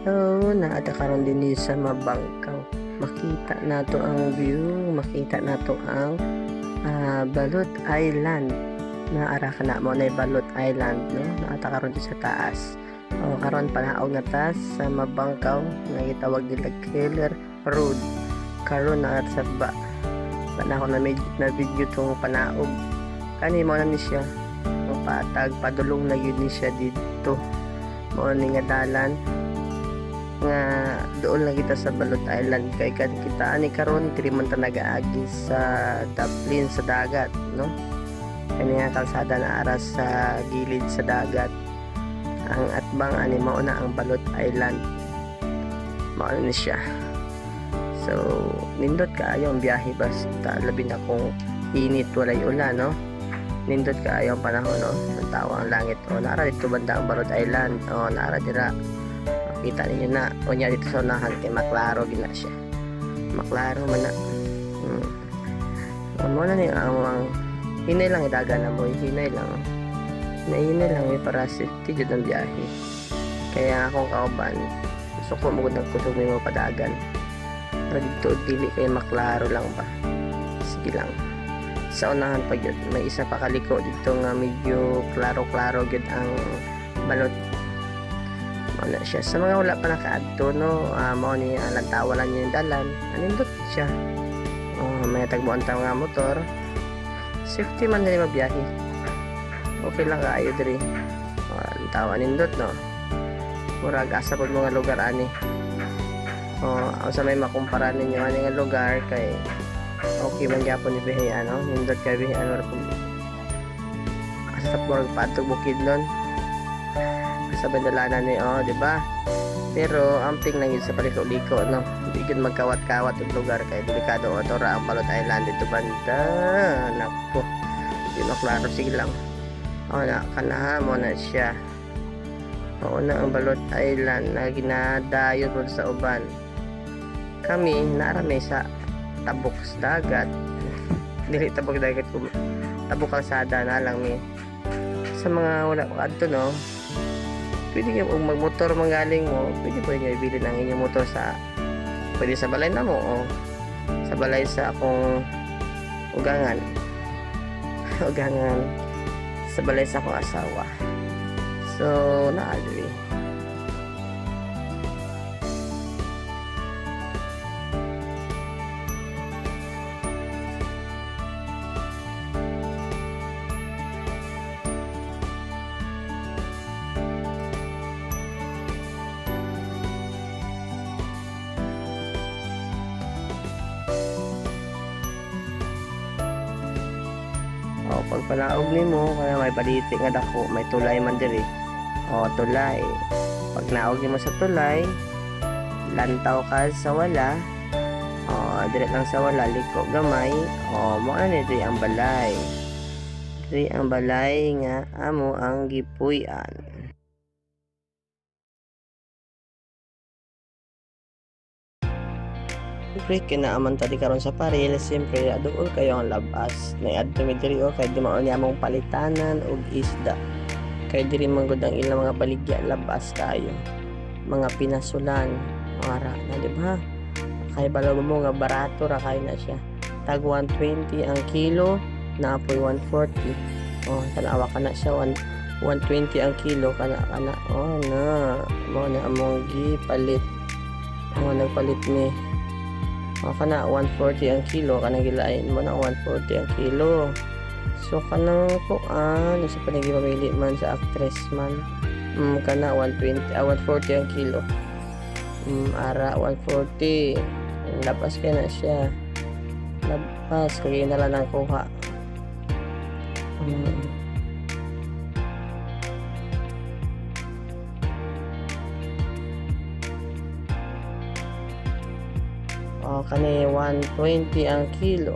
So, naada karon din sa Mabangkaw. Makita nato ang view, makita nato ang Balot Island. Naara ka na mo na Balot Island, no? Naata karon din sa taas. O karon panaog na ta sa Mabangkaw nga gitawag nila Keller Road. Karon na sa panahon na video tong panaog. Kani mo na ni siya. Patag padulong na yun ni siya dito. Mo ni nga dalan nga doon lang kita sa Balot Island kay kita ani karon diri man ta nagaagi sa Dublin sa dagat, no? Kani nga kalsada na aras sa gilid sa dagat. Ang atbang ani mao na ang Balot Island. Mao ni siya. So nindot kaayo ang biyahe basta labi na kung init walay ulan, no? Nindot kaayo ang panahon, no? Ang tawa ang langit. O naara dito banda ang Balot Island. O naara dira. Makita ninyo na. O niya dito sa unahan kay Maklaro gina siya. Maklaro man na. Ano na niya ang hinay lang idaga na mo. Hinay lang. Hinay lang para safety dyan ang biyahe. Kaya akong kauban gusto ko magod nagkusog mo padagan. Pero dito dili kay Maklaro lang ba. Sige lang. Sa unahan pa yun, may isa pa kaliko dito nga medyo klaro-klaro yun ang balot. Wala siya. Sa mga wala pa nakaadto, no, mao ni lantawalan niya yung dalan. Anindot siya. May tagbuan tao nga motor. Safety man dili mabiyahe. Okay lang kaayo diri. Lantawan anindot, no. Murag asa pod mga lugar ani. Sa may makumpara ninyo ani nga lugar kay okay man gyapon ni bihe ano nindot kay bihe ano asa tapos patog bukid nun sa bandalanan ni di ba? Pero amping lang yun sa paliko-liko, no? Hindi yun magkawat-kawat yung lugar kay delikado o tora ang Balot Island dito banda. Naku, yun klaro, sige lang. Na kanaha mo na siya. Na ang Balot Island na ginadayo ron sa uban. Kami naarami sa tabok sa dagat. Dili tabok dagat ko. Tabok kalsada na lang mi. Sa mga wala adto, no. Pwede kayo magmotor manggaling mo, pwede nyo ibili ng inyong motor pwede sa balay na mo o sa balay sa akong ugangan sa balay sa akong asawa. So na-agree. Pag panaog nimo kaya may baliti nga dako, may tulay man diri. Tulay. Pag naog nimo sa tulay, lantaw ka sa wala. Dire lang sa wala liko gamay. Mo ani diri ang balay. Diri ang balay nga amo ang gipuy-an. Siyempre, kinaaman tadi karon sa paril, siyempre, adool kayo ang labas. Naiadto mi diri kay di mao niya mong palitanan og isda. Kay diri manggod ang ilang mga baligya labas kayo. Mga pinasulan, ara na di ba? Kay balaw mo nga barato ra kay na siya. Tag 120 ang kilo, naapoy 140. Tanawa ka na siya 120 ang kilo kana. Mo na among gipalit. Nagpalit ni kana 140 ang kilo kanang gilain mo na 140 ang kilo. So kanang kuan sa panagipamili man sa actress man kana 120 140 ang kilo. Ara 140 labas kay na siya. Labas kay na lang ang kuha. Kani 120 ang kilo.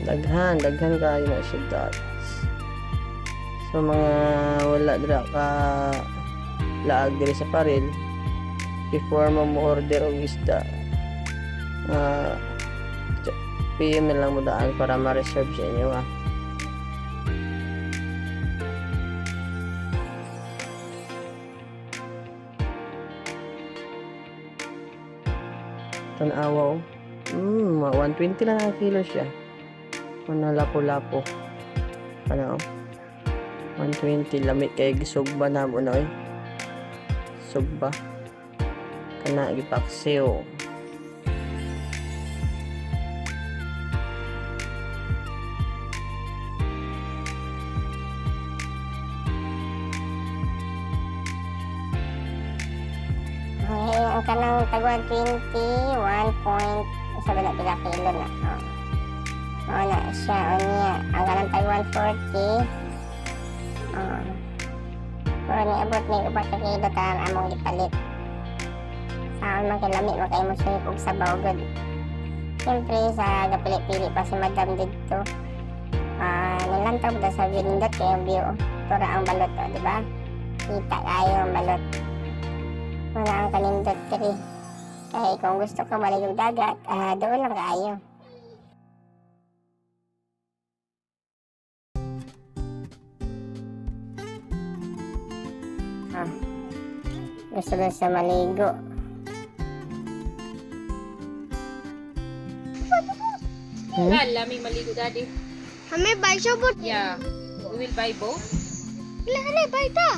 Daghan kayo na siya dati. So mga wala dira ka laag diri sa paril before mo order og isda, PM na lang mo daan para ma-reserve sa inyo Tanawa, 120 na ang kilo siya. Ano, lapo-lapo. Ano, 120 lamig kay gisugba na mo na, sugba. Kana, gipaksiw. Ang kanang tagwa 21 point sa bala pila kilo na. Na siya o niya. Ang kanang tagwa 40. Pero niabot ni upat ka kilo tan among gipalit. Saan man kilami makay mo siya kung sabaw gud. Siyempre sa gapili-pili pa si Madam dito. Nilantaw da sa Vinindot kay view. Tura ang balot o, di ba? Kita kayo ang balot. Wala ang kanindot kiri. Kaya kung gusto ka maligog dagat, doon lang kayo. Gusto na sa maligo. Lamig maligo daddy. हमें बाइक से boat Yeah. We will buy both. ले बाइक था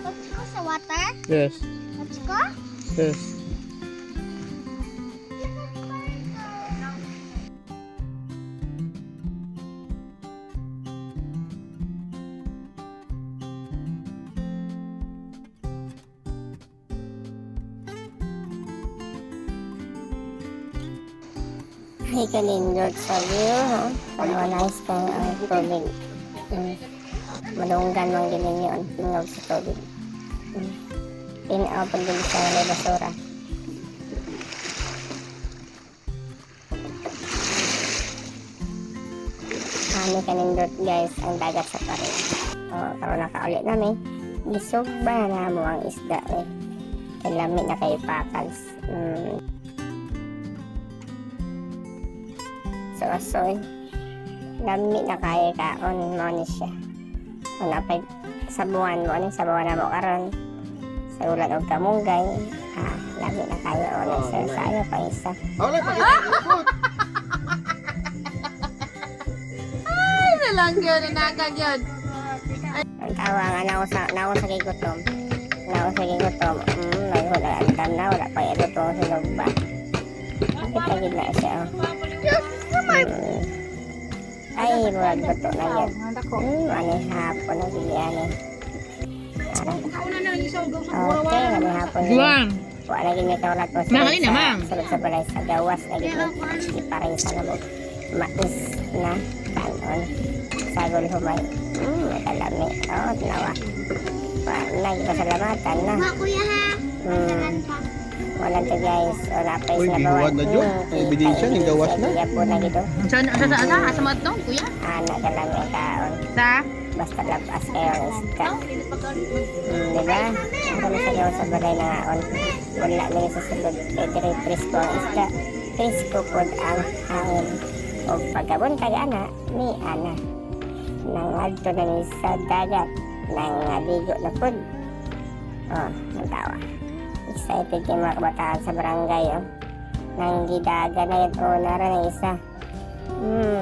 Let's go sa water. Yes. Let's go. Yes. Ay kalindot sa view, ha? Nice kang tubig. Malunggan mang gining yun. Tingog sa tubig. Pinaw pag sa walay basura. Ano kanindot guys, ang dagat sa parin. Karoon nakaulit namin. Gisugba na mo ang isda eh. Lamig na kayo pakals. So, lamig na kayo kaon mo ni siya. Wala pa sabuan mo, sabuan na mo karon. Sa ulat o kamunggay, lamig na kayo o sa iyo pa isa. Ay, nalang yun, inagag yun. Ang tawa nga na ako sa kigutom. Naghulat na, wala pa ito to sa lugba. Kita gid na siya. Ay, murag buto na yun. Ano hapon na bigyan eh. Okay, ano hapon yun. Wala lagi may kaulat ko sulod sa balay sa gawas. Lagi may parang sa nabog. Mais na kanon. Sagol humay. Nakalami. Tinawa. Nagpasalamatan na. Kuya ha. Wala to guys. Wala pa is Uy, ginuwad na dyan. May ebidensya, yung gawas na. Kaya po na gito. Asa mo ito, kuya? Anak ka lang may kaon. Sa? Basta labas kayo ang iska. Diba? Ang kami sa gawa sa balay na on. Wala na sa sulod. Pwede presko ang iska. Presko po ang hangin. O pagkabuntag ana, ni ana. Nangadto na ni sa dagat. Nangadigo na po. Nagtawa. Excited yung mga kabataan sa barangay. Nang gidaga na yun. Nara na isa.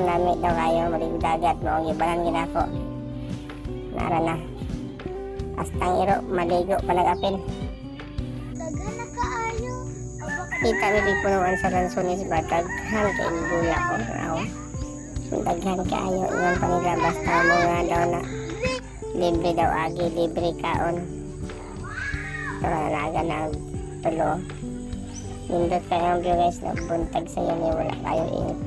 Lamit daw kayo. Maligog dagat. Noong ibalan ginako. Nara na. Astang iro. Maligo. Panag-apil. Daghan na kaayo. Kita nili punuan sa ransunis batag. Han kay gula ko. Daghan kaayo. Iwan pa nila. Basta mo nga daw na. Libre daw agi. Libre kaon. Pero nalaga na tulo. Nindot kayo guys. Nagbuntag sa iyo niya. Wala kayo init.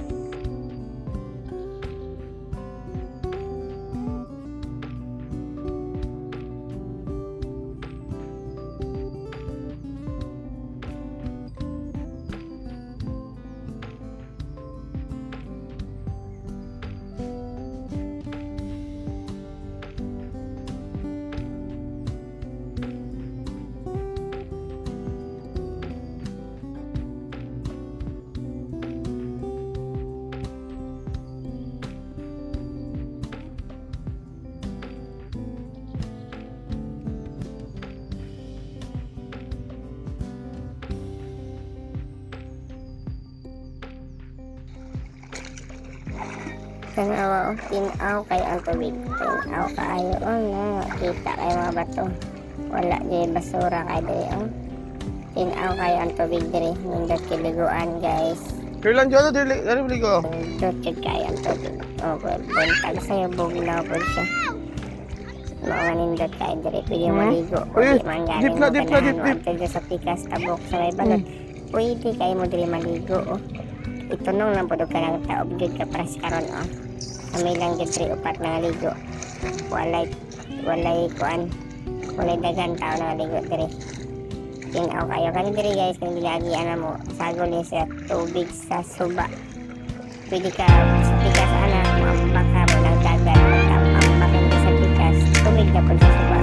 Tanawa, tinaw kayo ang tubig. Tinaw kaayo, nakita kayo mga bato. Wala di basura kayo diri, Tinaw kayo ang tubig diri. Nindot kiliguan, guys. Kailan dyan na, dali baligo. Nindot kayo ang tubig. Buntag sa'yo, bugnaw po siya. Mga nindot kayo diri. Pwede maligo. Pwede manggaling dip na, dip. Antay sa pikas, tabok, sa may balot. Pwede kayo mo diri maligo, Itunong lang po ka ng taob gud ka para sa karon, Kami lang gud 3 4 na ligo. Walay kuan. Walay dagan tao na ligo diri. Tinaw kayo kani diri, guys, kung gilagian mo sagol niya sa tubig sa suba. Pwede ka sa pikas mambak ka mo ng dagat, mambak ka sa pikas, tubig na po sa suba.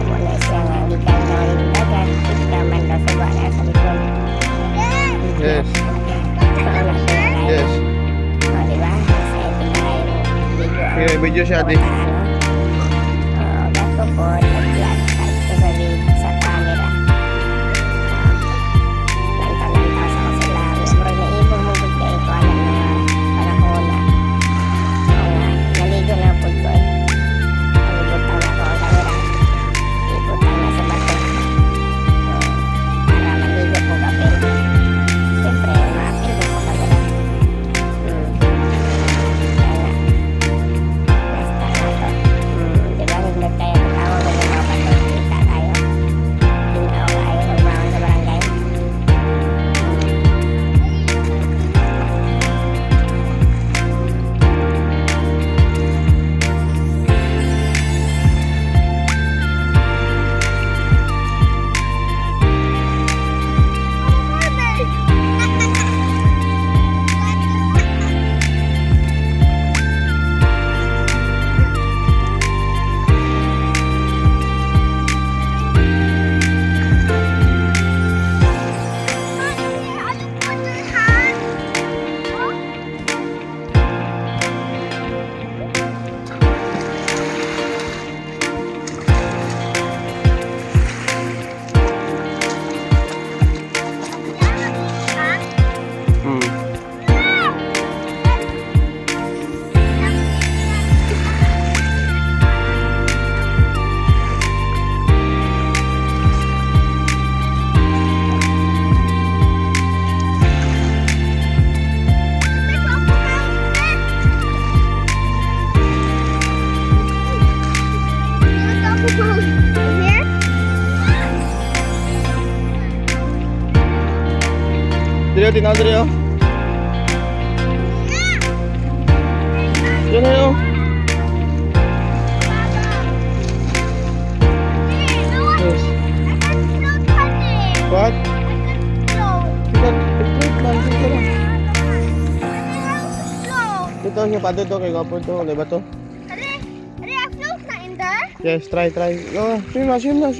Wala siya nga gikan na walay dagat, pwede ka man daw suba na sa likod. Yes. Yes. Diba? Kasi tingnan mo video. Okay, video siya, ate. Bago po, nag-flash sa camera. Lanta-lanta sa kasila. Murag na ibong mo gud kayo ko alam na panahon na. Naligo na po ko Nalibutang na ko ang camera. Ibutang na sa bato. Para maligo po kapil. Siyempre, maapil po sa camera. Diba, nindot kayo tawag ng mga bato. Kita kayo. Tinaw kayo magmahon sa barangay. Dali, tinaw dali, Yan na, Yes. What? Ito siya pa dito kay Gapo to, di ba to? Yes, try. Swim na.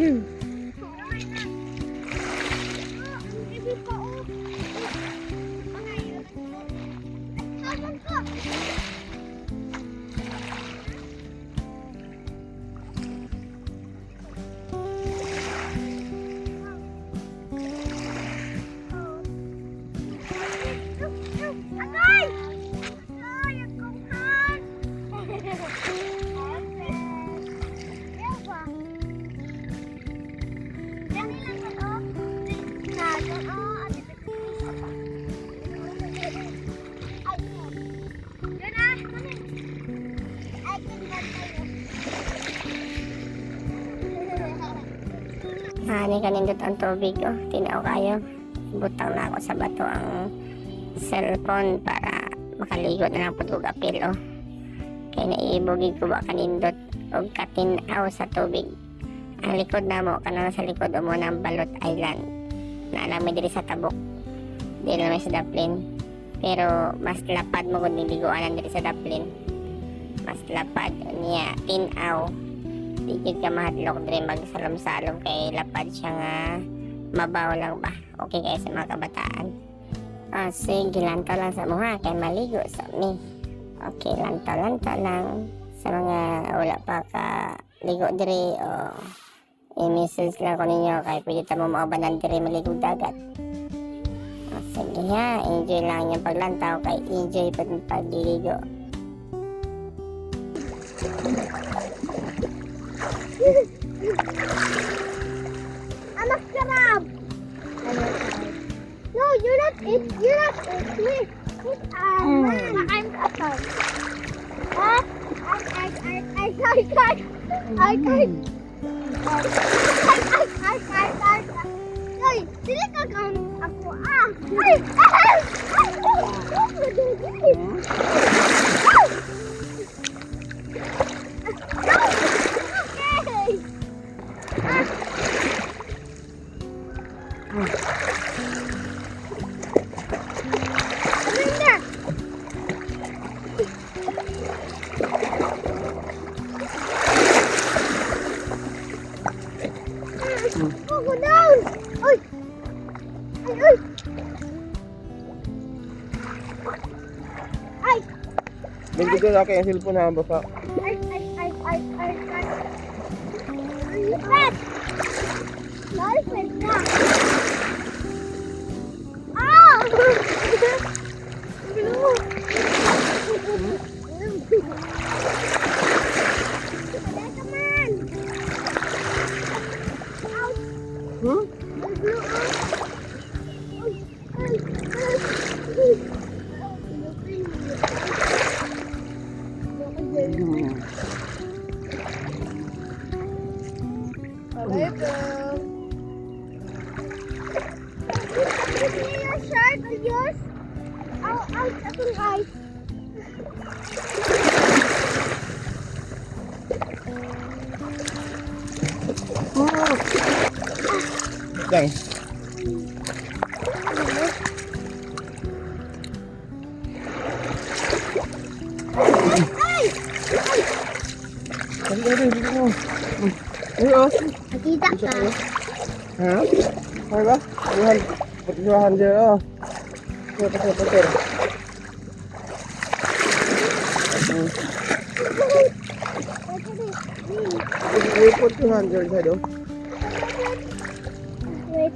Hani kanindot ang tubig, tinaw kayo. Butang na ako sa bato ang cellphone para makaligo na lang po ito kapil, Kaya naiibugig ko ba kanindot o katinaw sa tubig. Ang likod na mo, kanang sa likod mo ng Balot Island. Naalami diri sa tabok. Dili naman sa Daplin. Pero mas lapad mo kung niliguanan diri sa Daplin. Mas lapad niya, tinaw. Di ka mahadlok diri magsalom-salom kay lapad siya nga mabaw lang ba. Okay kayo sa mga kabataan. Sige, lantaw lang sa mga kay maligo sa mi. Okay, lantaw lang sa mga wala pa ka ligo diri o i-message lang ko ninyo kay pwede tamo maubanan diri maligo dagat. Sige ha, enjoy lang yung paglantaw kay enjoy pa pagliligo. I'm a crab. No, you're not it. You're not it. He's man. I'm a crab. Hoy, sila ka kang ako ah. Ay! Okay. Linda. Go down. Oy. Ay, ay. Ay. Bigyan ko na yung cellphone na baka. Ay. Lipat. Lipat na. Ah! Blue. Ada teman. Out. Hmm? Blue your shirt or yours? Out akong eyes. Dang. Ay! Dali, bigyan mo. Ayo. Nakita ka. Ha? Ay ba? Pagduhan dyan, oh. Pasir. Wait, put 200 side, oh. Wait.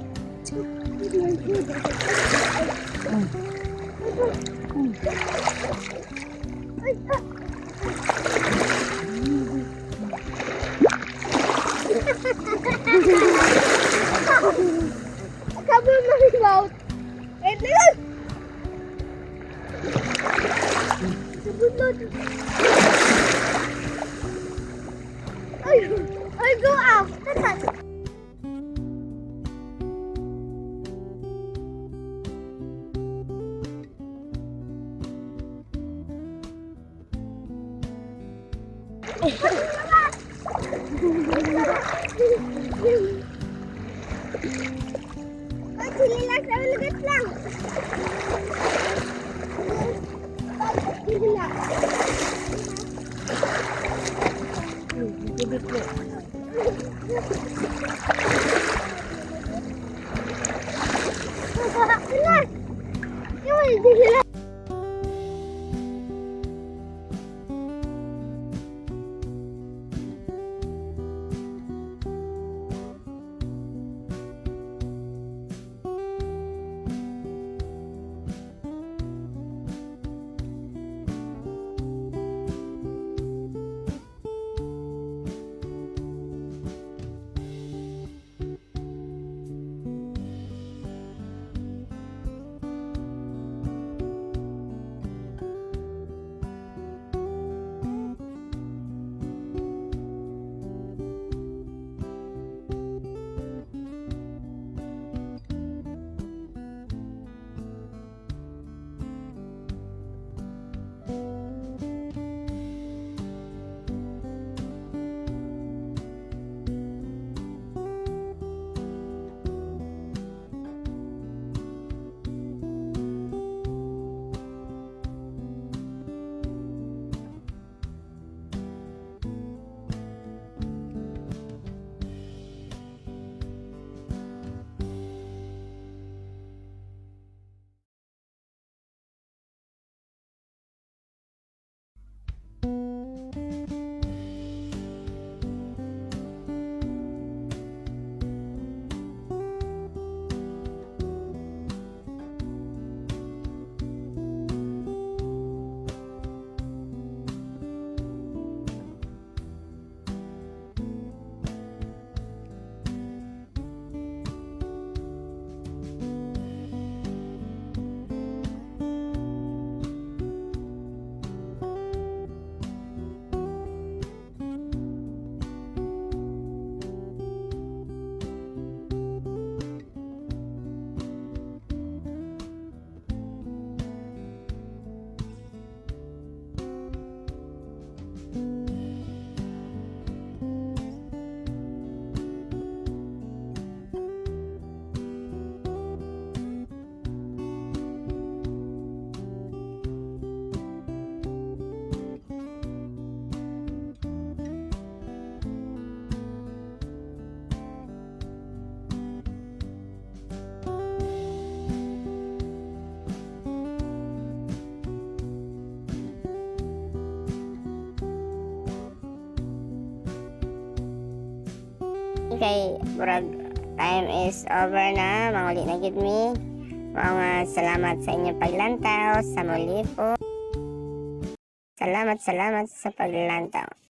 Cover my mouth. Wait, look. I go out. That's it. Ay, sili lang sa ulit lang. Sili lang. Sila. Yun, sila. kay murag time is over na, manguli na gid mi. Mga salamat sa inyong paglantaw sa muli po. Salamat sa paglantaw.